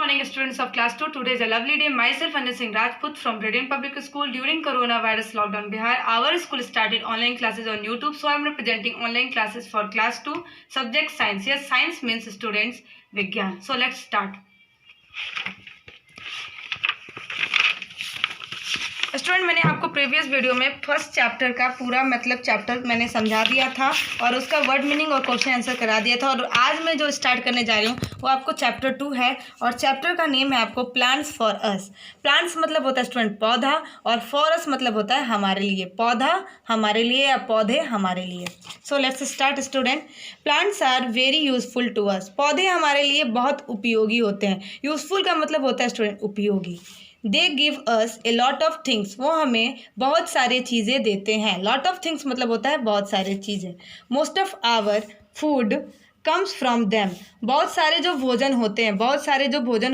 morning, students of class 2. Today is a lovely day. Myself, Anya Singh Rajput from Radiant Public School. During coronavirus lockdown Bihar, our school started online classes on YouTube. So I am representing online classes for class 2 subject science. Yes, science means students Vigyan. So let's start. Student, मैंने आपको previous video में first chapter का पूरा मतलब chapter मैंने समझा दिया था और उसका वर्ड मीनिंग और क्वेश्चन आंसर करा दिया था। और आज मैं जो स्टार्ट करने जा रही हूँ वो आपको चैप्टर 2 है और चैप्टर का नेम है आपको प्लांट्स फॉर अस। प्लांट्स मतलब होता है स्टूडेंट पौधा और फॉर अस मतलब होता है हमारे लिए। पौधा हमारे लिए या पौधे हमारे लिए। So let's start student. Plants are very useful to us. पौधे हमारे लिए बहुत उपयोगी होते हैं। यूजफुल का मतलब होता है स्टूडेंट उपयोगी। They give us a lot of things. वो हमें बहुत सारी चीज़ें देते हैं। लॉट ऑफ थिंग्स मतलब होता है बहुत सारी चीज़ें। Most of our food comes from them. बहुत सारे जो भोजन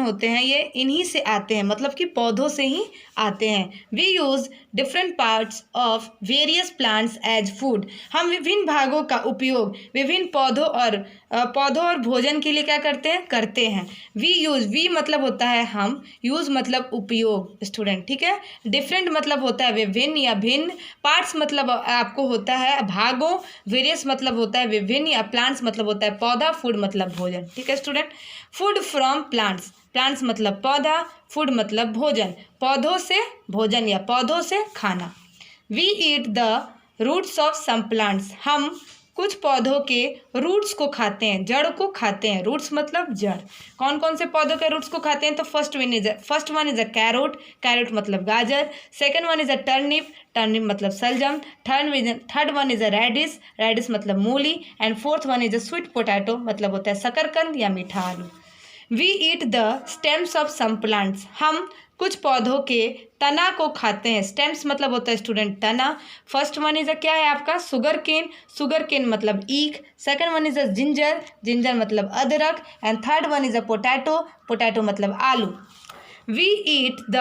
होते हैं ये इन्हीं से आते हैं, मतलब कि पौधों से ही आते हैं। We use different parts of various plants as food. हम विभिन्न भागों का उपयोग विभिन्न पौधों और भोजन के लिए क्या करते हैं। वी मतलब होता है हम, यूज़ मतलब उपयोग स्टूडेंट, ठीक है। डिफरेंट मतलब होता है विभिन्न या भिन्न, पार्ट्स मतलब आपको होता है भागों, वेरियस मतलब होता है विभिन्न या प्लांट्स मतलब होता है पौधा, फूड मतलब भोजन, ठीक है student. Food from plants. Plants मतलब पौधा, फूड मतलब भोजन, पौधों से भोजन या पौधों से खाना। We eat the roots of some plants. हम कुछ पौधों के रूट्स को खाते हैं, जड़ को खाते हैं। रूट्स मतलब जड़। कौन कौन से पौधों के रूट्स को खाते हैं? तो first one is a carrot. Carrot मतलब गाजर। Second one is a turnip. Turnip मतलब सलजम। Third one is a radish. Radish मतलब मूली। And fourth one is a sweet potato, मतलब होता है शकरकंद या मीठा आलू। We eat the stems of some plants. हम कुछ पौधों के तना को खाते हैं। स्टेम्स मतलब होता है स्टूडेंट तना। फर्स्ट वन इज अ क्या है आपका? Sugar cane. शुगर केन मतलब ईख। Second one is a ginger. Ginger मतलब अदरक। And third one is a potato. Potato मतलब आलू। We eat the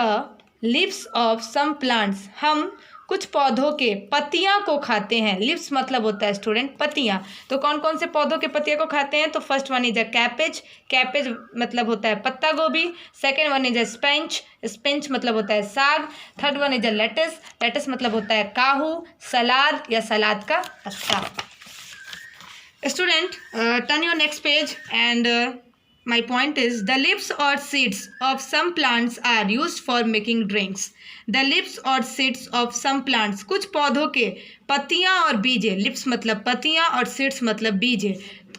leaves of some plants. हम कुछ पौधों के पत्तियां को खाते हैं। लिव्स मतलब होता है स्टूडेंट पत्तियां। तो कौन कौन से पौधों के पत्तियां को खाते हैं? तो first one is a cabbage. Cabbage मतलब होता है पत्ता गोभी। Second one is a spinach. Spinach मतलब होता है साग। Third one is a lettuce. Lettuce मतलब होता है काहू, सलाद या सलाद का पत्ता। Student, turn your next page and my point is the leaves or seeds of some plants are used for making drinks. The leaves or seeds of some plants, कुछ पौधों के पत्तियां और बीजे, लिप्स मतलब पत्तियां और सीड्स मतलब बीजे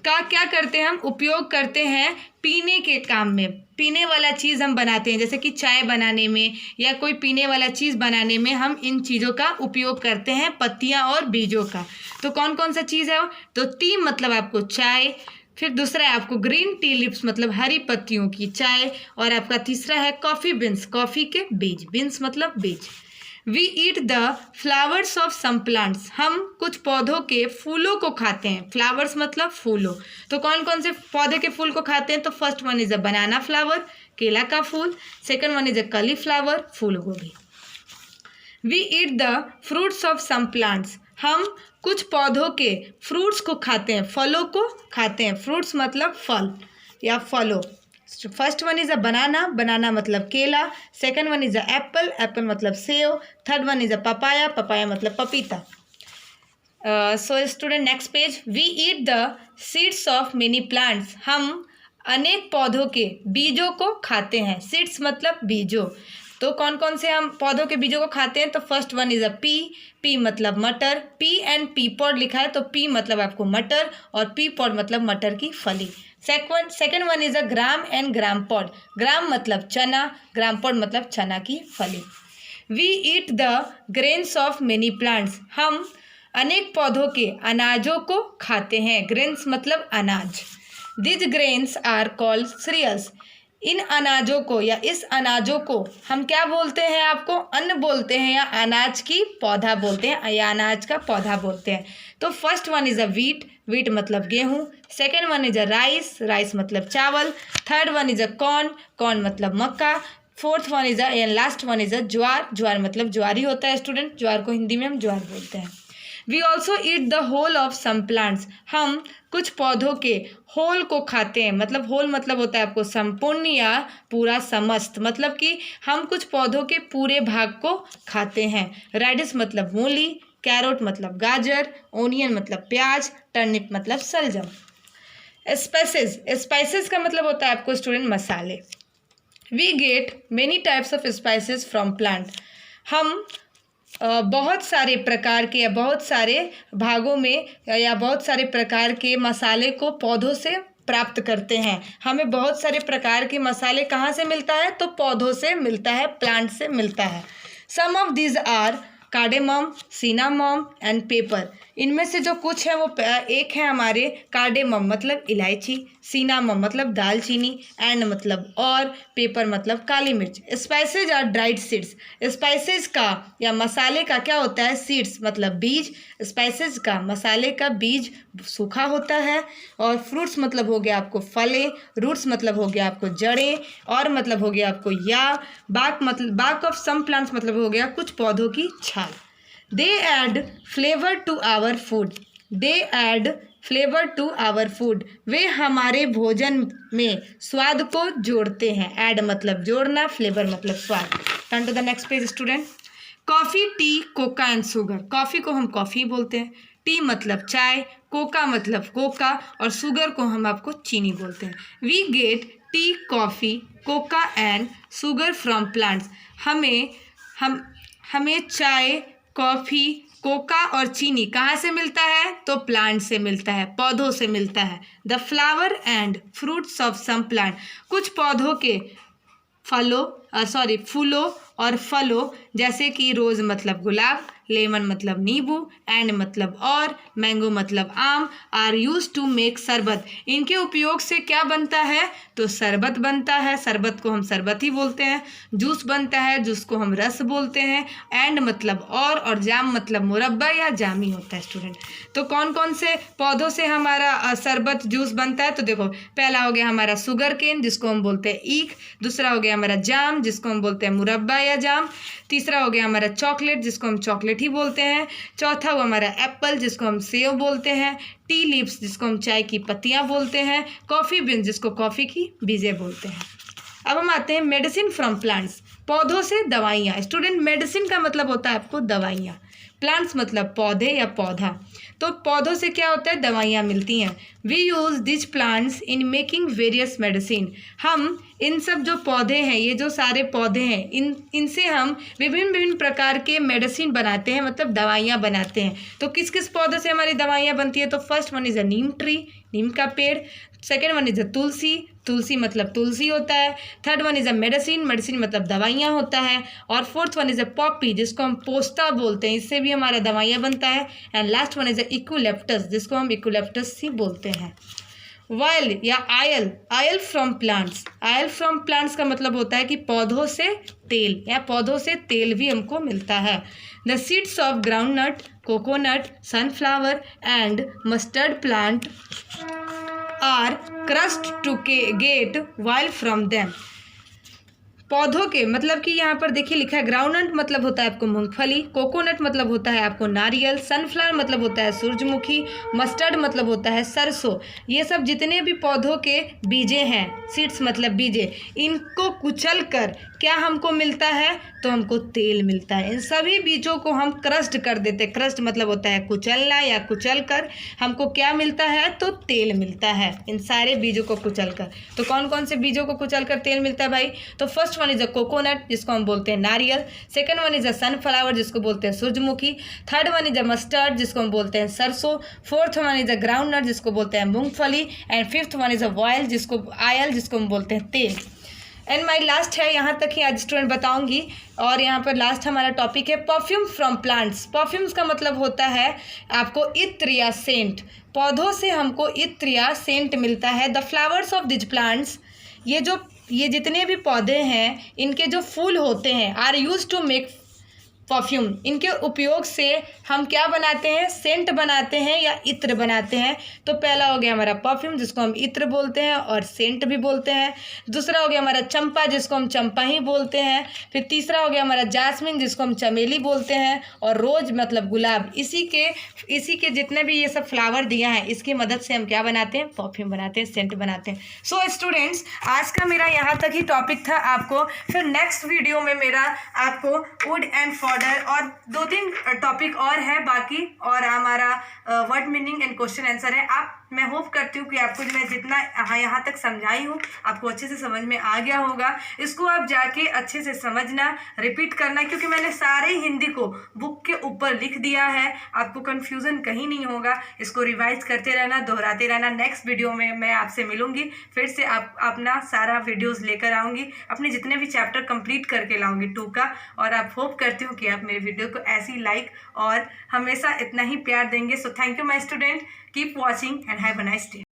का क्या करते हैं हम? उपयोग करते हैं पीने के काम में। पीने वाला चीज़ हम बनाते हैं, जैसे कि चाय बनाने में या कोई पीने वाला चीज़ बनाने में हम इन चीज़ों का उपयोग करते हैं, पत्तियां और बीजों का। तो कौन कौन सा चीज़ है वो? तो टी मतलब आपको चाय, फिर दूसरा है आपको ग्रीन टी लिप्स मतलब हरी पत्तियों की चाय, और आपका तीसरा है कॉफ़ी बीन्स, कॉफ़ी के बीज। बीन्स मतलब बीज। We eat the flowers of some plants. हम कुछ पौधों के फूलों को खाते हैं। फ्लावर्स मतलब फूलों। तो कौन कौन से पौधे के फूल को खाते हैं? तो first one is a banana flower, केला का फूल। Second one is a cauliflower, फूल गोभी। We eat the fruits of some plants. हम कुछ पौधों के फ्रूट्स को खाते हैं, फलों को खाते हैं। फ्रूट्स मतलब फल या फलों। First one is a banana. Banana मतलब केला। Second one is a apple. Apple मतलब सेव। Third one is a papaya. Papaya मतलब पपीता। So student, next page. We eat the seeds of many plants. हम अनेक पौधों के बीजों को खाते हैं। सीड्स मतलब बीजों। तो कौन कौन से हम पौधों के बीजों को खाते हैं? तो first one is a P. P मतलब मटर। पी एंड पी पॉड लिखा है, तो पी मतलब आपको मटर और पी पॉड मतलब मटर की फली। Second one is a gram and gram pod. Gram मतलब चना, ग्राम पॉड मतलब चना की फली। We eat the grains of many plants. हम अनेक पौधों के अनाजों को खाते हैं। ग्रेन्स मतलब अनाज। This grains are called cereals. इन अनाजों को या इस अनाजों को हम क्या बोलते हैं? आपको अन्न बोलते हैं या अनाज की पौधा बोलते हैं या अनाज का पौधा बोलते हैं। तो first one is a wheat. Wheat मतलब गेहूँ। Second one is a rice. Rice मतलब चावल। Third one is a corn. Corn मतलब मक्का। Fourth one is and last one is a jowar. Jowar मतलब ज्वारी होता है स्टूडेंट। ज्वार को हिंदी में हम ज्वार बोलते हैं। We also eat the whole of some plants, हम कुछ पौधों के होल को खाते हैं, मतलब होल मतलब होता है आपको संपूर्ण या पूरा समस्त, मतलब कि हम कुछ पौधों के पूरे भाग को खाते हैं। रेडिश मतलब मूली, कैरोट मतलब गाजर, ओनियन मतलब प्याज, टर्निप मतलब सलजम। स्पाइसेस, स्पाइसेस का मतलब होता है आपको स्टूडेंट मसाले। We get many types of spices from plant, हम बहुत सारे प्रकार के या बहुत सारे भागों में या बहुत सारे प्रकार के मसाले को पौधों से प्राप्त करते हैं। हमें बहुत सारे प्रकार के मसाले कहाँ से मिलता है, तो पौधों से मिलता है, प्लांट से मिलता है। Some of these are cardamom, cinnamon and pepper, इनमें से जो कुछ है वो एक है हमारे कार्डेमम मतलब इलायची, सिनामम मतलब दालचीनी, एंड मतलब और, पेपर मतलब काली मिर्च। Spices are dried seeds, spices का या मसाले का क्या होता है, सीड्स मतलब बीज, स्पाइसेज का मसाले का बीज सूखा होता है। और फ्रूट्स मतलब हो गया आपको फलें, रूट्स मतलब हो गया आपको जड़ें, और मतलब हो गया आपको या, बाक मतलब बाक ऑफ सम प्लांट्स मतलब हो गया कुछ पौधों की छाल। They add flavour to our food, they add flavour to our food, वे हमारे भोजन में स्वाद को जोड़ते हैं। ऐड मतलब जोड़ना, फ्लेवर मतलब स्वाद। Turn to the next page student. Coffee, tea, cocoa and sugar, coffee को हम कॉफ़ी बोलते हैं, टी मतलब चाय, कोका मतलब कोका, और शुगर को हम आपको चीनी बोलते हैं। We get tea, coffee, cocoa and sugar from plants, हमें चाय, कॉफ़ी, कोका और चीनी कहाँ से मिलता है, तो प्लांट से मिलता है, पौधों से मिलता है। The flower and fruits of some plant, कुछ पौधों के फूलों और फलों, जैसे कि रोज़ मतलब गुलाब, लेमन मतलब नींबू, एंड मतलब और, मैंगो मतलब आम, आर यूज टू मेक शरबत, इनके उपयोग से क्या बनता है, तो शरबत बनता है, शरबत को हम शरबत ही बोलते हैं। जूस बनता है, जूस को हम रस बोलते हैं। एंड मतलब और जाम मतलब मुरब्बा या जामी होता है स्टूडेंट। तो कौन कौन से पौधों से हमारा शरबत जूस बनता है, तो देखो पहला हो गया हमारा शुगर केन जिसको हम बोलते हैं ईख, दूसरा हो गया हमारा जाम जिसको हम बोलते हैं मुरब्बा या जाम, तीसरा हो गया हमारा चॉकलेट जिसको हम चॉकलेट ही बोलते हैं, चौथा हुआ हमारा एप्पल जिसको हम सेव बोलते हैं, टी लीव्स जिसको हम चाय की पत्तियां बोलते हैं, कॉफ़ी बीन्स जिसको कॉफ़ी की बीजें बोलते हैं। अब हम आते हैं मेडिसिन फ्रॉम प्लांट्स, पौधों से दवाइयाँ। स्टूडेंट मेडिसिन का मतलब होता है आपको दवाइयाँ, प्लांट्स मतलब पौधे या पौधा, तो पौधों से क्या होता है, दवाइयाँ मिलती हैं। We use this plants in making various medicine, हम इन सब जो पौधे हैं, ये जो सारे पौधे हैं, इनसे हम विभिन्न प्रकार के मेडिसिन बनाते हैं, मतलब दवाइयाँ बनाते हैं। तो किस किस पौधों से हमारी दवाइयाँ बनती है, तो first one is a neem tree, नीम का पेड़, second one is a tulsi, तुलसी मतलब तुलसी होता है, third one is a medicine, medicine मतलब दवाइयाँ होता है, और fourth one is a poppy जिसको हम पोस्ता बोलते हैं, इससे भी हमारा दवाइयाँ बनता है, and last one is a eucalyptus जिसको हम इक्यूलेप्टस ही बोलते हैं। वाइल या oil, oil from plants, oil from plants का मतलब होता है कि पौधों से तेल, या पौधों से तेल भी हमको मिलता है। The seeds of groundnut, coconut, sunflower and mustard plant are crushed to get oil from them, पौधों के मतलब कि यहाँ पर देखिए लिखा है ग्राउंडनट मतलब होता है आपको मूंगफली, कोकोनट मतलब होता है आपको नारियल, सनफ्लावर मतलब होता है सूरजमुखी, मस्टर्ड मतलब होता है सरसों, ये सब जितने भी पौधों के बीजे हैं, सीड्स मतलब बीजे, इनको कुचल कर क्या हमको मिलता है, तो हमको तेल मिलता है। इन सभी बीजों को हम क्रस्ट कर देते हैं, क्रस्ट मतलब होता है कुचलना या कुचल कर, हमको क्या मिलता है, तो तेल मिलता है इन सारे बीजों को कुचल कर। तो कौन कौन से बीजों को कुचल कर तेल मिलता है भाई, तो first one is a coconut जिसको हम बोलते हैं नारियल, second one is a sunflower जिसको बोलते हैं सूरजमुखी, third one is a mustard जिसको हम बोलते हैं सरसों, fourth one is a groundnut जिसको बोलते हैं मूंगफली, and fifth one is a oil जिसको हम बोलते हैं तेल। एंड माई लास्ट है, यहाँ तक ही आज स्टूडेंट बताऊंगी, और यहाँ पर लास्ट हमारा टॉपिक है परफ्यूम फ्रॉम प्लांट्स। परफ्यूम्स का मतलब होता है आपको इत्र या सेंट, पौधों से हमको इत्र या सेंट मिलता है। The flowers of these plants, ये जितने भी पौधे हैं इनके जो फूल होते हैं are use to make perfume, इनके उपयोग से हम क्या बनाते हैं, सेंट बनाते हैं या इत्र बनाते हैं। तो पहला हो गया हमारा परफ्यूम जिसको हम इत्र बोलते हैं और सेंट भी बोलते हैं। दूसरा हो गया हमारा चंपा जिसको हम चंपा ही बोलते हैं। फिर तीसरा हो गया हमारा जास्मिन जिसको हम चमेली बोलते हैं। और रोज मतलब गुलाब। इसी के जितने भी ये सब फ्लावर दिया है इसकी मदद से हम क्या बनाते हैं, परफ्यूम बनाते हैं, सेंट बनाते हैं। सो स्टूडेंट्स, आज का मेरा यहाँ तक ही टॉपिक था। आपको फिर नेक्स्ट वीडियो में मेरा आपको वुड एंड फॉडर और 2-3 टॉपिक और है बाकी, और हमारा word meaning and question answer है। मैं होप करती हूँ कि आपको मैं जितना यहाँ तक समझाई हूँ आपको अच्छे से समझ में आ गया होगा। इसको आप जाके अच्छे से समझना, रिपीट करना, क्योंकि मैंने सारे हिंदी को बुक के ऊपर लिख दिया है। आपको कन्फ्यूज़न कहीं नहीं होगा। इसको रिवाइज करते रहना, दोहराते रहना। नेक्स्ट वीडियो में मैं आपसे मिलूँगी, फिर से आप अपना सारा वीडियोज़ लेकर आऊँगी, अपने जितने भी चैप्टर कंप्लीट करके लाऊँगी 2 का। और आप होप करती हूँ कि आप मेरे वीडियो को ऐसे ही लाइक और हमेशा इतना ही प्यार देंगे। So thank you my student, keep watching and have a nice day.